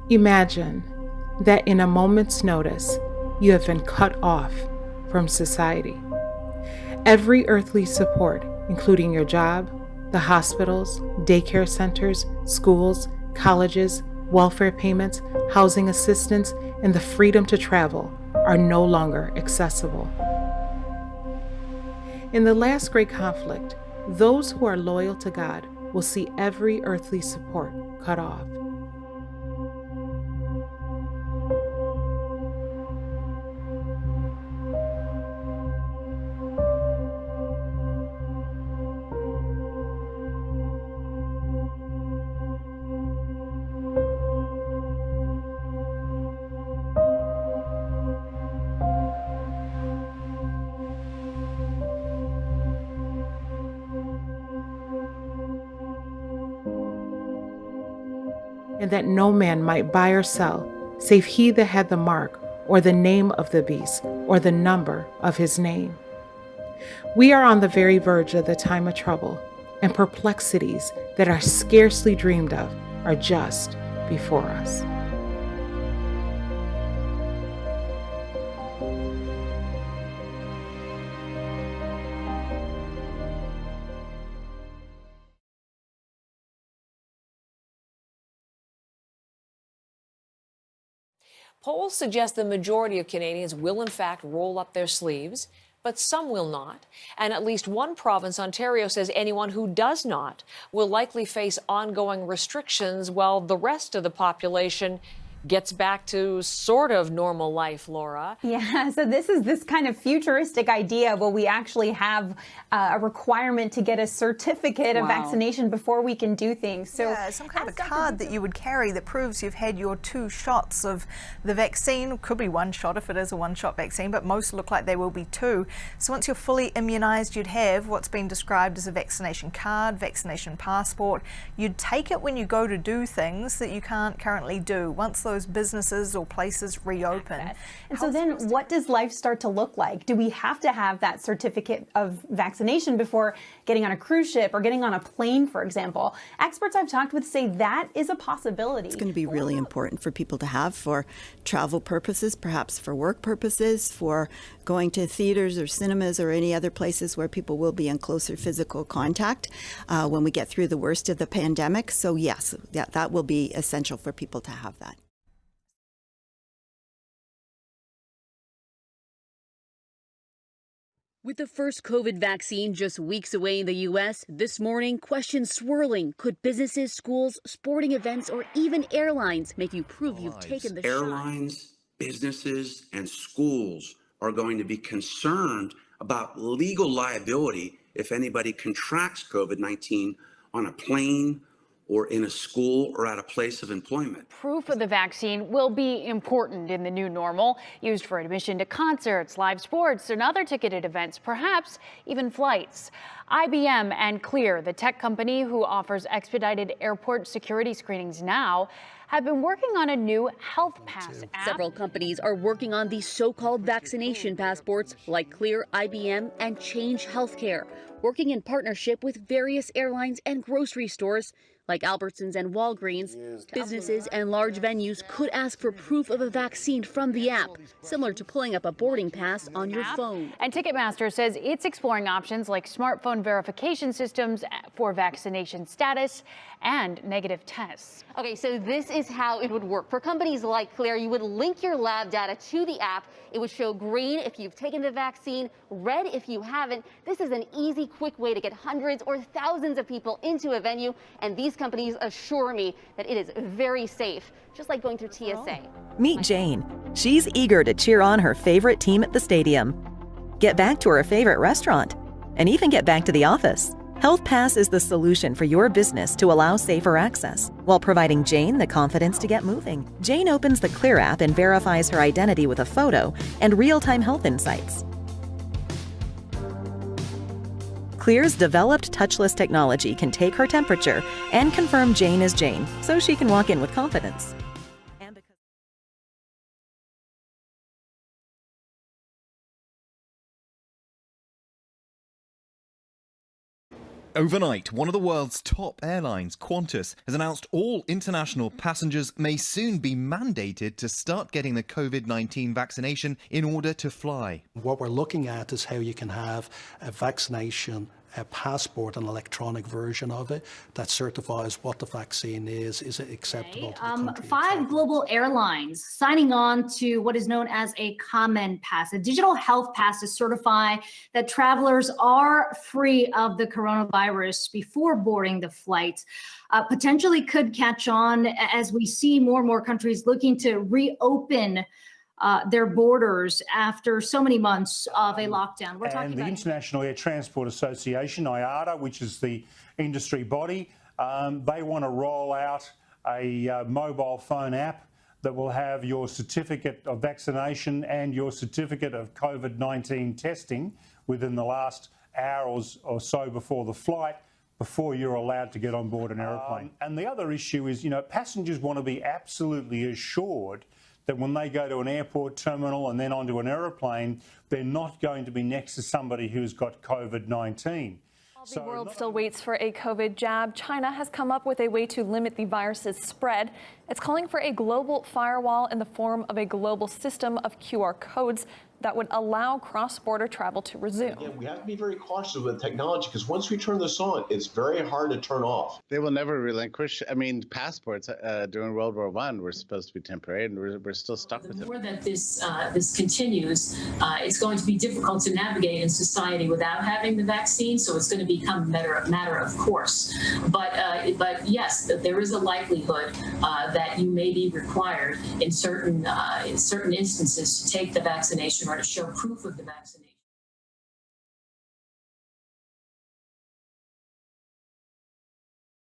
Imagine that in a moment's notice, you have been cut off from society. Every earthly support, including your job, the hospitals, daycare centers, schools, colleges, welfare payments, housing assistance, and the freedom to travel, are no longer accessible. In the last great conflict, those who are loyal to God will see every earthly support cut off. And that no man might buy or sell, save he that had the mark, or the name of the beast, or the number of his name. We are on the very verge of the time of trouble, and perplexities that are scarcely dreamed of are just before us. Polls suggest the majority of Canadians will, in fact, roll up their sleeves, but some will not. And at least one province, Ontario, says anyone who does not will likely face ongoing restrictions while the rest of the population gets back to sort of normal life, Laura. Yeah, so this is this kind of futuristic idea where we actually have a requirement to get a certificate of vaccination before we can do things. So yeah, some kind of a card that you would carry that proves you've had your 2 shots of the vaccine. Could be 1 shot if it is a 1-shot vaccine, but most look like they will be 2. So once you're fully immunised, you'd have what's been described as a vaccination card, vaccination passport. You'd take it when you go to do things that you can't currently do. Once those businesses or places reopen. And so then what does life start to look like? Do we have to have that certificate of vaccination before getting on a cruise ship or getting on a plane, for example? Experts I've talked with say that is a possibility. It's going to be really important for people to have for travel purposes, perhaps for work purposes, for going to theaters or cinemas or any other places where people will be in closer physical contact when we get through the worst of the pandemic. So yes, that will be essential for people to have that. With the first COVID vaccine just weeks away in the U.S., this morning, questions swirling. Could businesses, schools, sporting events, or even airlines make you prove you've taken the shot? Airlines, businesses, and schools are going to be concerned about legal liability if anybody contracts COVID-19 on a plane or in a school or at a place of employment. Proof of the vaccine will be important in the new normal, used for admission to concerts, live sports, and other ticketed events, perhaps even flights. IBM and Clear, the tech company who offers expedited airport security screenings now, have been working on a new health pass app. Several companies are working on these so-called vaccination passports, like Clear, IBM, and Change Healthcare, working in partnership with various airlines and grocery stores like Albertsons and Walgreens. Businesses and large venues could ask for proof of a vaccine from the app, similar to pulling up a boarding pass on your phone. And Ticketmaster says it's exploring options like smartphone verification systems for vaccination status and negative tests. Okay, so this is how it would work. For companies like Clear, you would link your lab data to the app. It would show green if you've taken the vaccine, red if you haven't. This is an easy, quick way to get hundreds or thousands of people into a venue, and these companies assure me that it is very safe, just like going through TSA. Meet Jane. She's eager to cheer on her favorite team at the stadium, get back to her favorite restaurant, and even get back to the office. Health Pass is the solution for your business to allow safer access, while providing Jane the confidence to get moving. Jane opens the Clear app and verifies her identity with a photo and real-time health insights. Clear's developed touchless technology can take her temperature and confirm Jane is Jane, so she can walk in with confidence. Overnight, one of the world's top airlines, Qantas, has announced all international passengers may soon be mandated to start getting the COVID-19 vaccination in order to fly. What we're looking at is how you can have a vaccination passport, an electronic version of it that certifies what the vaccine is it acceptable to the country. 5 global airlines signing on to what is known as a common pass, a digital health pass to certify that travelers are free of the coronavirus before boarding the flight. Potentially could catch on as we see more and more countries looking to reopen their borders after so many months of a lockdown. We're talking about the International Air Transport Association, IATA, which is the industry body. They want to roll out a mobile phone app that will have your certificate of vaccination and your certificate of COVID-19 testing within the last hours or so before the flight, before you're allowed to get on board an aeroplane. And the other issue is, passengers want to be absolutely assured that when they go to an airport terminal and then onto an aeroplane, they're not going to be next to somebody who's got COVID-19. While the world still waits for a COVID jab, China has come up with a way to limit the virus's spread. It's calling for a global firewall in the form of a global system of QR codes that would allow cross-border travel to resume. Again, we have to be very cautious with technology because once we turn this on, it's very hard to turn off. They will never relinquish. I mean, passports during World War I were supposed to be temporary, and we're still stuck with it. The more that this continues, it's going to be difficult to navigate in society without having the vaccine. So it's going to become a matter of course. But yes, there is a likelihood that you may be required in certain instances to take the vaccination or to show proof of the vaccination.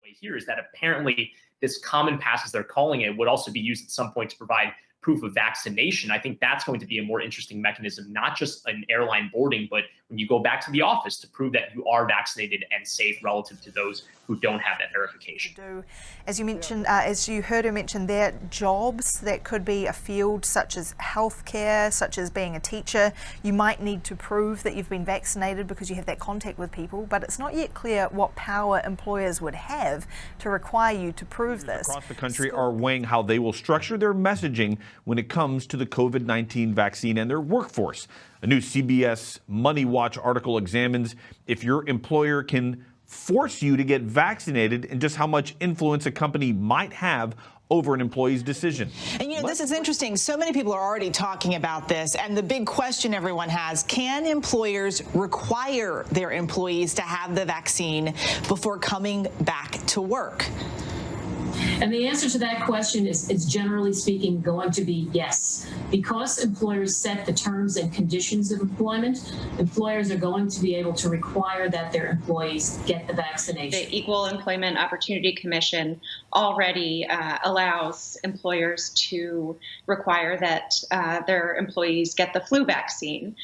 Here is that apparently this common pass, as they're calling it, would also be used at some point to provide proof of vaccination. I think that's going to be a more interesting mechanism, not just an airline boarding, but when you go back to the office to prove that you are vaccinated and safe relative to those who don't have that verification. As you mentioned, as you heard her mention there, jobs that could be a field such as healthcare, such as being a teacher. You might need to prove that you've been vaccinated because you have that contact with people, but it's not yet clear what power employers would have to require you to prove this. Across the country are weighing how they will structure their messaging when it comes to the COVID-19 vaccine and their workforce. A new CBS Money Watch article examines if your employer can force you to get vaccinated and just how much influence a company might have over an employee's decision. And this is interesting. So many people are already talking about this, and the big question everyone has, can employers require their employees to have the vaccine before coming back to work? And the answer to that question is generally speaking going to be yes. Because employers set the terms and conditions of employment, employers are going to be able to require that their employees get the vaccination. The Equal Employment Opportunity Commission already allows employers to require that their employees get the flu vaccine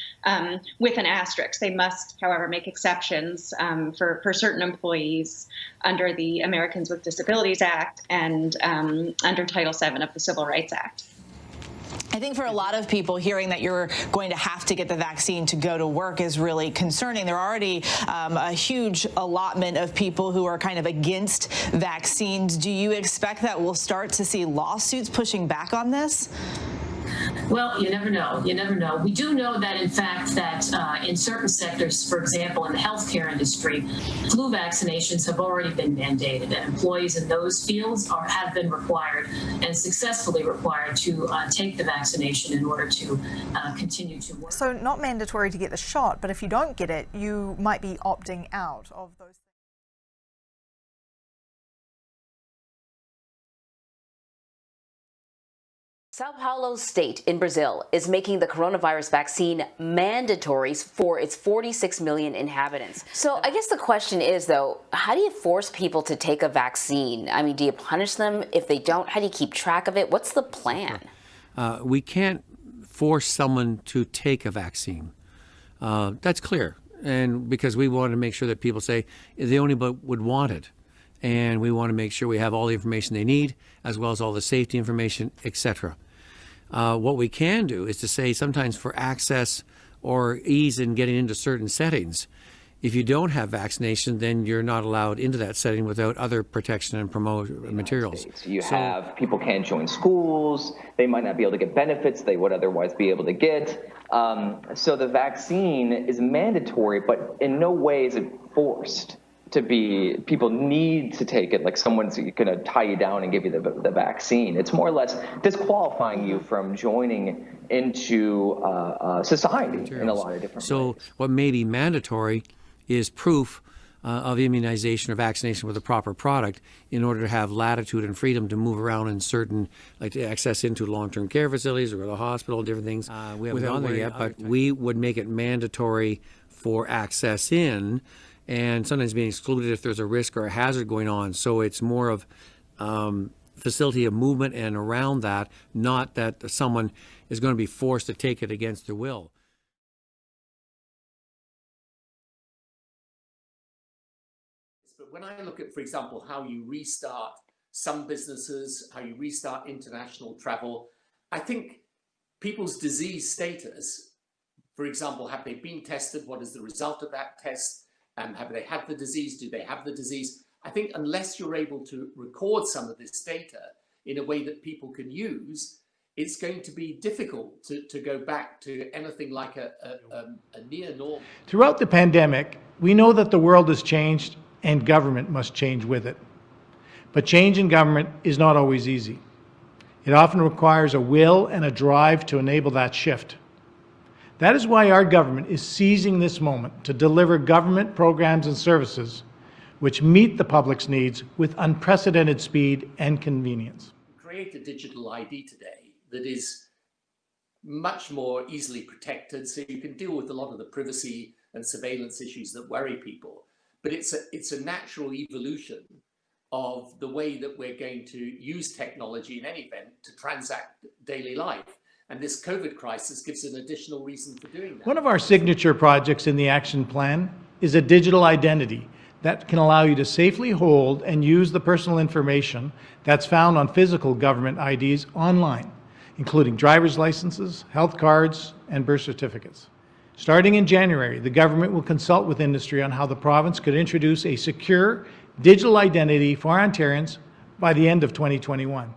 with an asterisk. They must, however, make exceptions for certain employees under the Americans with Disabilities Act and under Title VII of the Civil Rights Act. I think for a lot of people, hearing that you're going to have to get the vaccine to go to work is really concerning. There are already a huge allotment of people who are kind of against vaccines. Do you expect that we'll start to see lawsuits pushing back on this? Well, you never know. You never know. We do know that, in fact, that in certain sectors, for example, in the healthcare industry, flu vaccinations have already been mandated, and employees in those fields have been required and successfully required to take the vaccination in order to continue to work. So not mandatory to get the shot, but if you don't get it, you might be opting out of those. Sao Paulo state in Brazil is making the coronavirus vaccine mandatory for its 46 million inhabitants. So I guess the question is, though, how do you force people to take a vaccine? I mean, do you punish them if they don't? How do you keep track of it? What's the plan? We can't force someone to take a vaccine. That's clear. And because we want to make sure that people say they only would want it. And we want to make sure we have all the information they need, as well as all the safety information, etc. What we can do is to say sometimes for access or ease in getting into certain settings, If you don't have vaccination, then you're not allowed into that setting without other protection and promote materials. You have people can't join schools, they might not be able to get benefits they would otherwise be able to get. So the vaccine is mandatory, but in no way is it forced to be. People need to take it like someone's going to tie you down and give you the vaccine. It's more or less disqualifying you from joining into society in a lot of different ways. So what may be mandatory is proof of immunization or vaccination with a proper product in order to have latitude and freedom to move around in certain, like to access into long-term care facilities or the hospital, different things. We haven't gone there yet, but we would make it mandatory for access in, and sometimes being excluded if there's a risk or a hazard going on. So it's more of facility of movement and around that, not that someone is going to be forced to take it against their will. But when I look at, for example, how you restart some businesses, how you restart international travel, I think people's disease status, for example, have they been tested? What is the result of that test? Have they had the disease? Do they have the disease? I think unless you're able to record some of this data in a way that people can use, it's going to be difficult to go back to anything like a near normal. Throughout the pandemic, we know that the world has changed and government must change with it. But change in government is not always easy. It often requires a will and a drive to enable that shift. That is why our government is seizing this moment to deliver government programs and services which meet the public's needs with unprecedented speed and convenience. Create a digital ID today that is much more easily protected, so you can deal with a lot of the privacy and surveillance issues that worry people. But it's a natural evolution of the way that we're going to use technology in any event to transact daily life. And this COVID crisis gives an additional reason for doing that. One of our signature projects in the action plan is a digital identity that can allow you to safely hold and use the personal information that's found on physical government IDs online, including driver's licenses, health cards, and birth certificates. Starting in January, the government will consult with industry on how the province could introduce a secure digital identity for Ontarians by the end of 2021.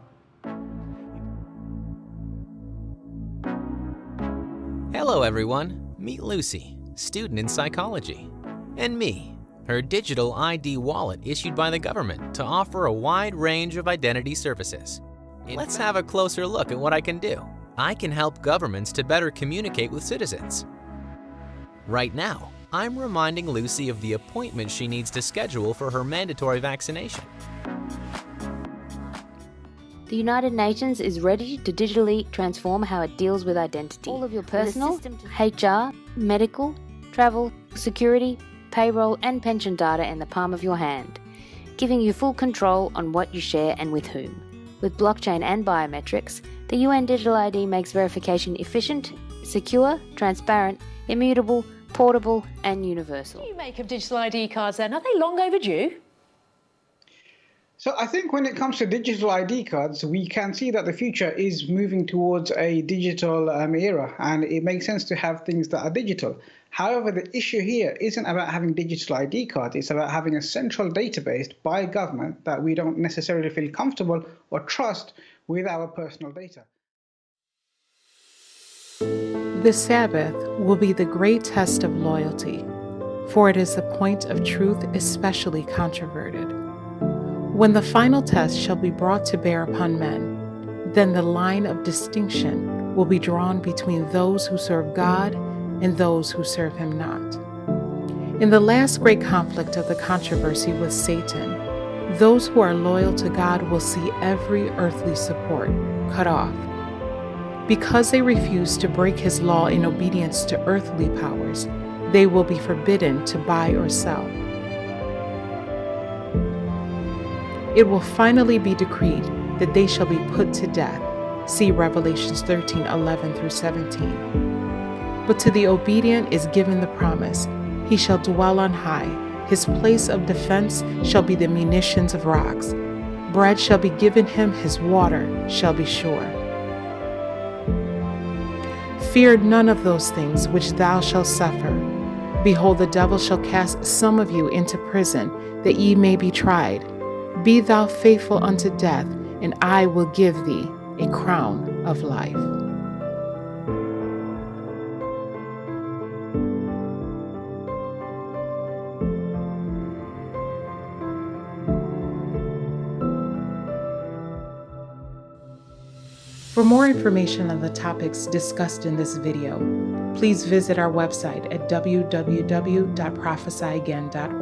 Hello everyone, meet Lucy, student in psychology, and me, her digital ID wallet issued by the government to offer a wide range of identity services. Let's have a closer look at what I can do. I can help governments to better communicate with citizens. Right now, I'm reminding Lucy of the appointment she needs to schedule for her mandatory vaccination. The United Nations is ready to digitally transform how it deals with identity. All of your personal, HR, medical, travel, security, payroll and pension data in the palm of your hand, giving you full control on what you share and with whom. With blockchain and biometrics, the UN Digital ID makes verification efficient, secure, transparent, immutable, portable and universal. What do you make of digital ID cards then? Are they long overdue? So I think when it comes to digital ID cards, we can see that the future is moving towards a digital era, and it makes sense to have things that are digital. However, the issue here isn't about having digital ID cards, it's about having a central database by government that we don't necessarily feel comfortable or trust with our personal data. The Sabbath will be the great test of loyalty, for it is the point of truth especially controverted. When the final test shall be brought to bear upon men, then the line of distinction will be drawn between those who serve God and those who serve him not. In the last great conflict of the controversy with Satan, those who are loyal to God will see every earthly support cut off. Because they refuse to break his law in obedience to earthly powers, they will be forbidden to buy or sell. It will finally be decreed that they shall be put to death. See Revelations 13:11 through 17. But to the obedient is given the promise, he shall dwell on high. His place of defense shall be the munitions of rocks. Bread shall be given him, his water shall be sure. Fear none of those things which thou shalt suffer. Behold, the devil shall cast some of you into prison, that ye may be tried. Be thou faithful unto death, and I will give thee a crown of life. For more information on the topics discussed in this video, please visit our website at www.prophesyagain.org.